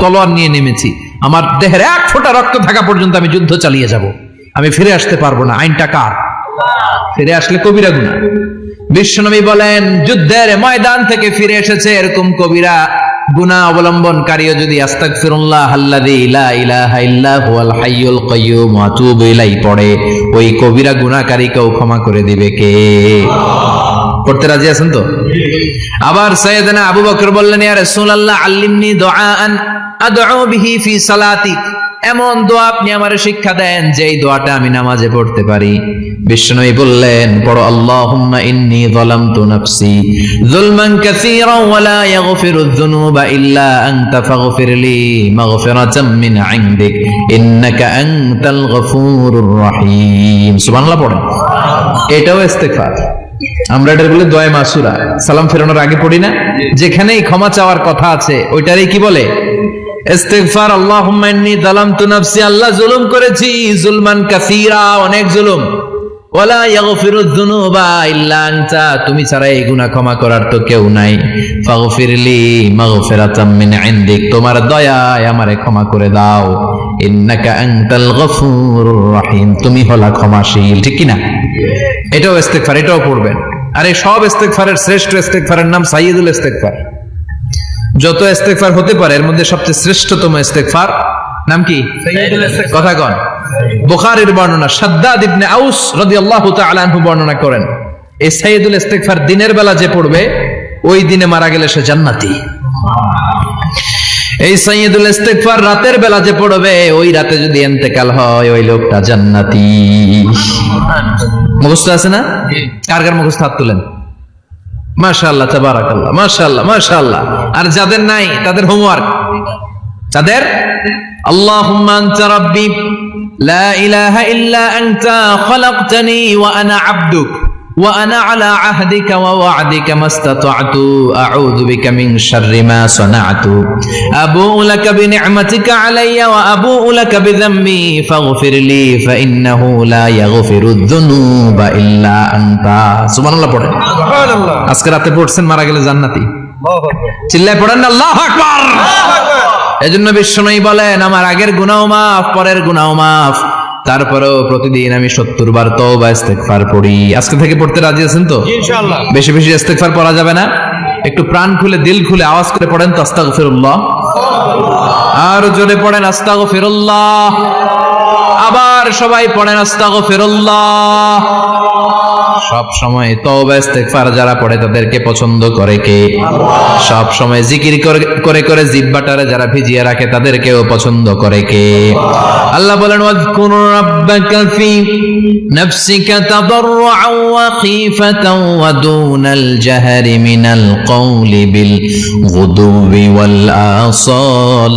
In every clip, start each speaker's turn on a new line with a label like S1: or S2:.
S1: তলোয়ার নিয়ে নেমেছি, আমার দেহের এক ফোঁটা রক্ত থাকা পর্যন্ত আমি যুদ্ধ চালিয়ে যাব, আমি ফিরে আসতে পারবো না। আইনটা কার? ফিরে আসলে কবিরা গুনাহ। বিশ্বনবী বলেন, যুদ্ধের ময়দান থেকে ফিরে এসেছে এরকম কবিরা গুনাহ অবলম্বনকারীও যদি আস্তাগফিরুল্লাহ আল্লাযী লা ইলাহা ইল্লা হুয়াল হাইয়ুল কাইয়্যুম ওয়া আতুবু ইলাইহি পড়ে, ওই কবিরা গুনাহকারীকেও ক্ষমা করে দিবে কে? পড়তে রাজি আছেন তো? আবার সাইয়েদনা আবু বকর বললেন, ইয়া রাসূলুল্লাহ আল্লিমনি দুআআন আদউ বিহি ফি সালাতি, এমন দোয়া আপনি আমারে শিক্ষা দেন যেই দোয়াটা আমি নামাজে পড়তে পারি। বিশ্বনবী বললেন, পড়ো আল্লাহুম্মা ইন্নী যালামতু নাফসি যুলমান কাসীরান ওয়া লা ইয়াগফিরুয যুনুবা ইল্লা আনতা ফাগফিরলি মাগফিরাতাম মিন ইনদিক ইন্নাকা আনতাল গফুরুর রহিম। সুবহানাল্লাহ পড়েন। এটাও ইস্তেগফার। আমরা এটার বলে দোয়া মাসুরা, সালাম ফেরানোর আগে পড়ি না? যেখানেই ক্ষমা চাওয়ার কথা আছে ওইটারই কি বলে? ইস্তিগফার। আল্লাহুম্মা ইন্নী যালামতু নাফসি, আল্লাহ জুলুম করেছি, যুলমান কাসীরা, অনেক জুলুম, ওয়ালা ইয়াগফিরুয যুনুবা ইল্লা আনতা, তুমি ছাড়া এই গুনাহ ক্ষমা করার তো কেউ নাই। ফাগফিরলি মাগফিরাতাম মিন ইনদিক, তোমার দয়ায় আমারে ক্ষমা করে দাও। ইন্নাকা আনতাল গফুরুর রহিম, তুমি হলা ক্ষমাশীল। ঠিক কি না? এটাও ইস্তিগফার, এটাও পড়বেন। আর এই সব ইস্তিগফারের শ্রেষ্ঠ ইস্তিগফারের নাম সাইয়্যিদুল ইস্তিগফার। যত ইস্তেগফার হতে পারে এর মধ্যে সবচেয়ে শ্রেষ্ঠতম ইস্তেগফার নাম কি? কথা কন। বুখারীর বর্ণনা, শাদ্দাদ ইবনে আউস রাদিয়াল্লাহু তাআলা আনহু বর্ণনা করেন, এই সাইয়্যিদুল ইস্তেগফার দিনের বেলা যে পড়বে ওই দিনে মারা গেলে সে জান্নাতি। এই সাইয়্যিদুল ইস্তেগফার রাতের বেলা যে পড়বে ওই রাতে যদি ইন্তেকাল হয় ওই লোকটা জান্নাতি। মুখস্থ আছে না? কার কার মুখস্থ হাত তুলেন। মাশাআল্লাহ, তাবারাকাল্লাহ, মাশাআল্লাহ, মাশাআল্লাহ। আর যাদের নাই তাদের হোমওয়ার্ক, তাদের আল্লাহুম্মা আনতা রাব্বি লা ইলাহা ইল্লা আনতা খালাকতানি ওয়া আনা আবদুক ওয়া আনা আলা আহদিকা ওয়া ওয়া'দিকা মাস্তাতা'তু আউযু বিকা মিন শাররি মা সানা'তু আবুউ লাকা বিনি'মাতিকা আলাইয়া ওয়া আবুউ লাকা বিযামবি ফাগফিরলি ফাইন্নাহু লা ইয়াগফিরুয যুনুবা ইল্লা আনতা। সুবহানাল্লাহ পড়েন। সুবহানাল্লাহ। আজকে রাতে পড়ছেন, মারা গেলে জান্নাতি। আল্লাহু আকবার। চিল্লায় পড়েন না আল্লাহু আকবার। আল্লাহু আকবার। এজন্য বিশ্বনবী বলেন, আমার আগের গুনাহ মাফ, পরের গুনাহ মাফ, তারপরেও প্রতিদিন আমি 70 বার তওবা ইস্তেগফার পড়ি। আজকে থেকে পড়তে রাজি আছেন তো? ইনশাআল্লাহ। বেশি বেশি ইস্তেগফার পড়া যাবে না? একটু প্রাণ খুলে দিল খুলে আওয়াজ করে পড়েন তো আস্তাগফিরুল্লাহ। আর জোরে পড়েন আস্তাগফিরুল্লাহ। আবার সবাই পড়েন আস্তাগফিরুল্লাহ। সব সময় তওবা ইস্তেগফার যারা পড়ে তাদেরকে পছন্দ করে কে? সব সময় জিকির করে করে জিহ্বাটারে যারা ভিজিয়ে রাখে তাদেরকেও পছন্দ করে কে? আল্লাহ বলেন, ওয়াযকুর রাব্বাকা ফি নাফসিকা তাদাররুআন ওয়া খীফাতান ওয়া দুনাল জাহরি মিনাল কওলি বিল গুদুবি ওয়াল আসাল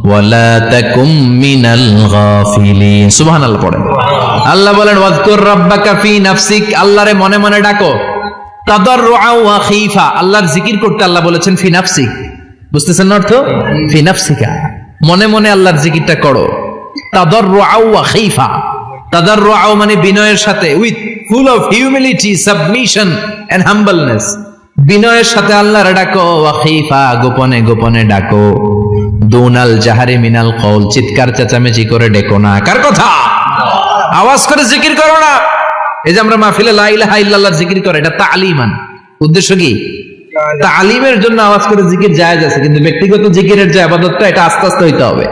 S1: ওয়া লা তাকুম মিনাল গাফিলিন। সুবহানাল্লাহ পড়েন। আল্লাহ বলেন, ওয়াযকুর রাব্বাকা ফি নাফসিক, আল্লাহরে মনে মনে ডাকো। তাদাররুআন ওয়া খীফা, আল্লাহর জিকির করতে আল্লাহ বলেছেন ফি নাফসিক। বুঝতেছেন না অর্থ? ফি নাফসিকা, মনে মনে আল্লাহর জিকিরটা করো। তাদাররুআন ওয়া খীফা, তাদাররুআন মানে বিনয়ের সাথে, with full of humility, submission and humbleness, বিনয়ের সাথে আল্লাহরে ডাকো। ওয়া খীফা, গোপনে গোপনে ডাকো। দুনাল জাহারি মিনাল কওল, চিৎকার চেঁচামেচি করে ডেকো না। কার কথা? আওয়াজ করে জিকির করো না। এই যে আমরা মাহফিলে লা ইলাহা ইল্লাল্লাহ জিকির করে, এটা তালিমান। উদ্দেশ্য কি? তালিমের জন্য আওয়াজ করে জিকির জায়েজ আছে, কিন্তু ব্যক্তিগত জিকিরের যে ইবাদতটা এটা আস্তে আস্তে হইতে হবে।